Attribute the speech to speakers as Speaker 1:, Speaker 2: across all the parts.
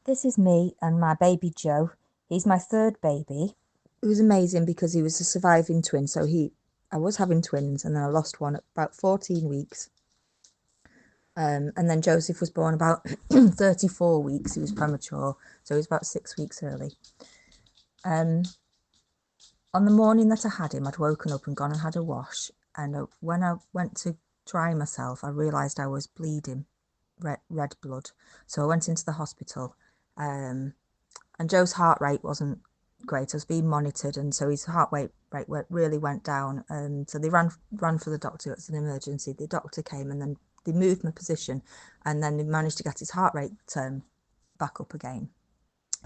Speaker 1: This is me and my baby Joe. He's my third baby. It was amazing because he was a surviving twin. I was having twins and then I lost one at about 14 weeks. And then Joseph was born about 34 weeks. He was premature, so he was about 6 weeks early. On the morning that I had him, I'd woken up and gone and had a wash. And when I went to dry myself, I realised I was bleeding red blood. So I went into the hospital. And Joe's heart rate wasn't great. I was being monitored, and so his heart rate really went down. So they ran for the doctor. It was an emergency. The doctor came, and then they moved my position, and then they managed to get his heart rate back up again.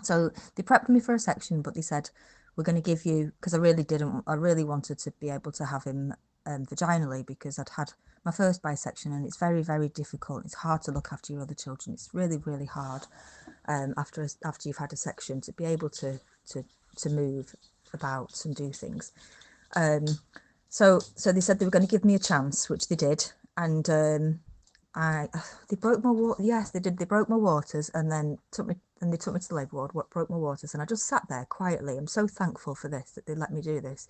Speaker 1: So they prepped me for a section, but they said, we're going to give you, because I really wanted to be able to have him vaginally, because I'd had my first bisection and it's very, very difficult. It's hard to look after your other children. It's really, really hard after you've had a section to be able to move about and do things. So they said they were going to give me a chance, which they did, and they broke my water. Yes, they did. They broke my waters, and then they took me to the labour ward. What broke my waters, and I just sat there quietly. I'm so thankful for this, that they let me do this.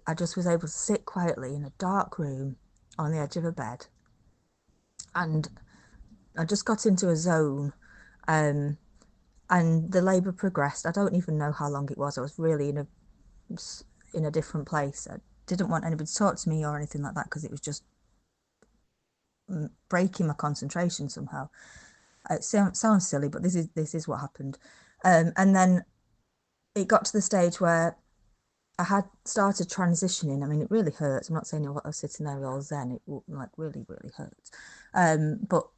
Speaker 1: I just was able to sit quietly in a dark room on the edge of a bed, and I just got into a zone. And the labour progressed. I don't even know how long it was. I was really in a different place. I didn't want anybody to talk to me or anything like that, because it was just breaking my concentration somehow. It sounds silly, but this is what happened. And then it got to the stage where I had started transitioning. I mean, it really hurts. I'm not saying I was sitting there all zen. It like really, really hurts. But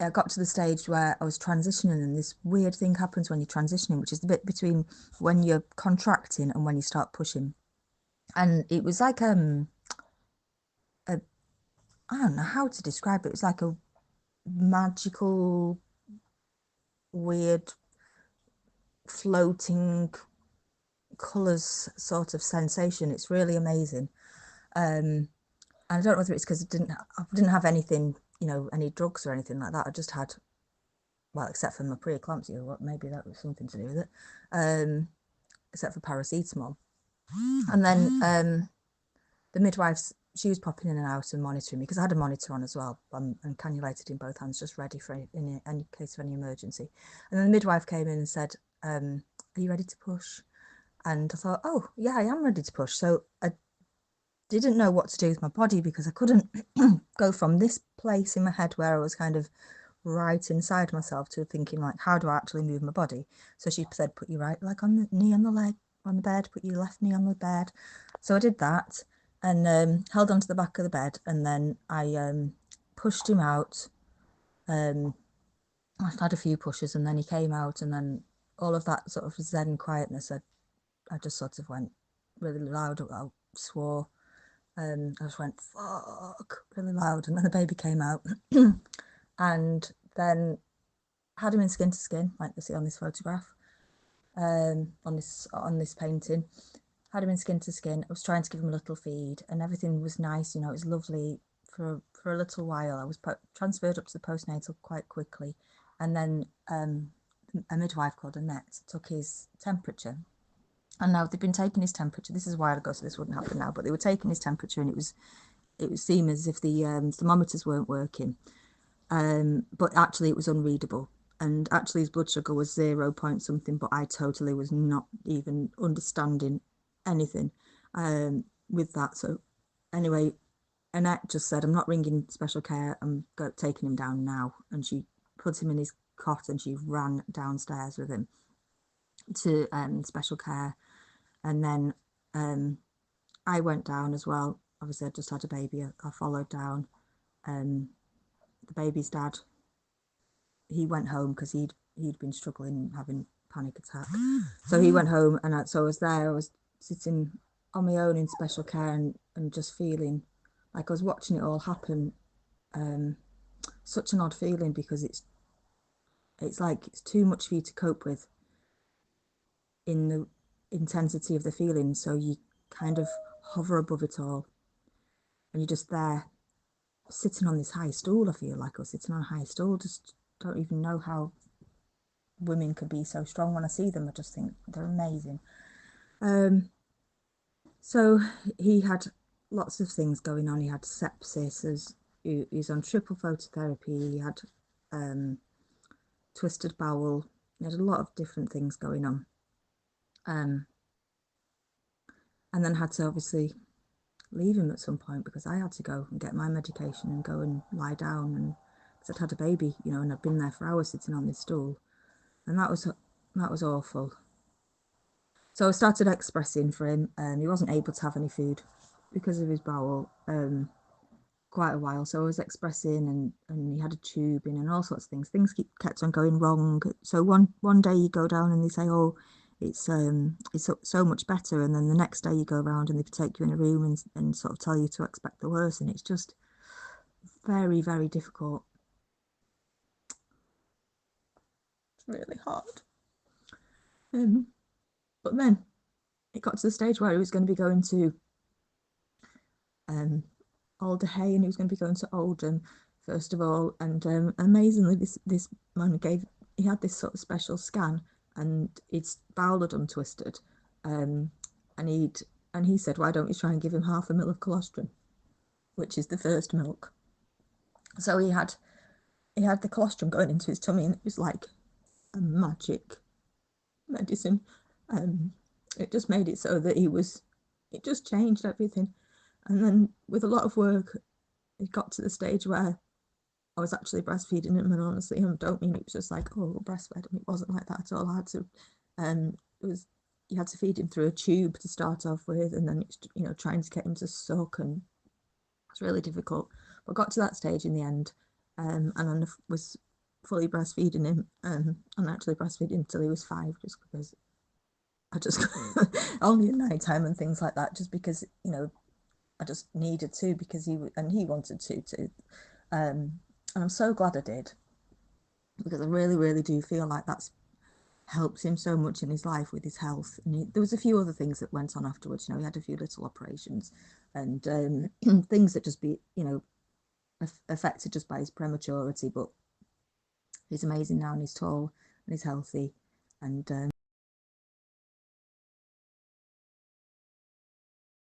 Speaker 1: I got to the stage where I was transitioning, and this weird thing happens when you're transitioning, which is the bit between when you're contracting and when you start pushing. And it was like I don't know how to describe it. It was like a magical, weird, floating colours sort of sensation. It's really amazing. And I don't know whether it's because I didn't have anything, any drugs or anything like that. I just had, well, except for my preeclampsia, what maybe that was something to do with it. Except for paracetamol. And then the midwife, she was popping in and out and monitoring me, because I had a monitor on as well, and cannulated in both hands, just ready for in any case of any emergency. And then the midwife came in and said, are you ready to push? And I thought, oh yeah, I am ready to push. So I didn't know what to do with my body, because I couldn't go from this place in my head where I was kind of right inside myself to thinking, like, how do I actually move my body? So she said, put your right leg on the knee on the leg on the bed, put your left knee on the bed. So I did that, and held onto the back of the bed, and then I pushed him out. I had a few pushes, and then he came out, and then all of that sort of zen quietness, I just sort of went really loud. I swore. I just went fuck really loud, and then the baby came out. And then had him in skin to skin, like you see on this photograph, on this painting. Had him in skin to skin. I was trying to give him a little feed, and everything was nice. It was lovely for a little while. I was transferred up to the postnatal quite quickly, and then a midwife called Annette took his temperature. And now they've been taking his temperature. This is a while ago, so this wouldn't happen now. But they were taking his temperature, and it was seemed as if the thermometers weren't working. But actually, it was unreadable. And actually, his blood sugar was 0 point something. But I totally was not even understanding anything with that. So anyway, Annette just said, "I'm not ringing special care. I'm taking him down now." And she put him in his cot, and she ran downstairs with him to special care. And then I went down as well. Obviously, I just had a baby. I followed down. The baby's dad, he went home because he'd been struggling, having panic attack. So he went home, and so I was there. I was sitting on my own in special care, and just feeling like I was watching it all happen. Such an odd feeling, because it's like it's too much for you to cope with in the intensity of the feeling. So you kind of hover above it all, and you're just there sitting on this high stool. I feel like I was sitting on a high stool, just don't even know how women can be so strong. When I see them, I just think they're amazing. So he had lots of things going on. He had sepsis, he's on triple phototherapy. He had twisted bowel. He had a lot of different things going on. And then had to obviously leave him at some point because I had to go and get my medication and go and lie down, and because I'd had a baby, and I'd been there for hours sitting on this stool, and that was awful. So I started expressing for him, and he wasn't able to have any food because of his bowel quite a while. So I was expressing, and he had a tube in and all sorts of things. Things kept on going wrong. So one day you go down and they say, oh, it's so much better, and then the next day you go around and they take you in a room and sort of tell you to expect the worst, and it's just very, very difficult. It's really hard. But then it got to the stage where he was going to be going to Alder Hay, and he was going to be going to Oldham first of all. And amazingly, this man he had this sort of special scan, and his bowel had untwisted, and he said, why don't you try and give him half a mil of colostrum, which is the first milk. So he had the colostrum going into his tummy, and it was like a magic medicine. It just made it so that it just changed everything. And then with a lot of work, it got to the stage where I was actually breastfeeding him, and honestly, I don't mean it was just like, oh, breastfed him. It wasn't like that at all. I had to, you had to feed him through a tube to start off with, and then it's, trying to get him to suck, and it's really difficult. But got to that stage in the end, and I was fully breastfeeding him, and actually breastfeeding him till he was 5, just because I just only at night time and things like that, just because I just needed to, because he wanted to too. And I'm so glad I did, because I really, really do feel like that's helped him so much in his life with his health. And there was a few other things that went on afterwards. He had a few little operations and things that just be, affected just by his prematurity. But he's amazing now, and he's tall and he's healthy, and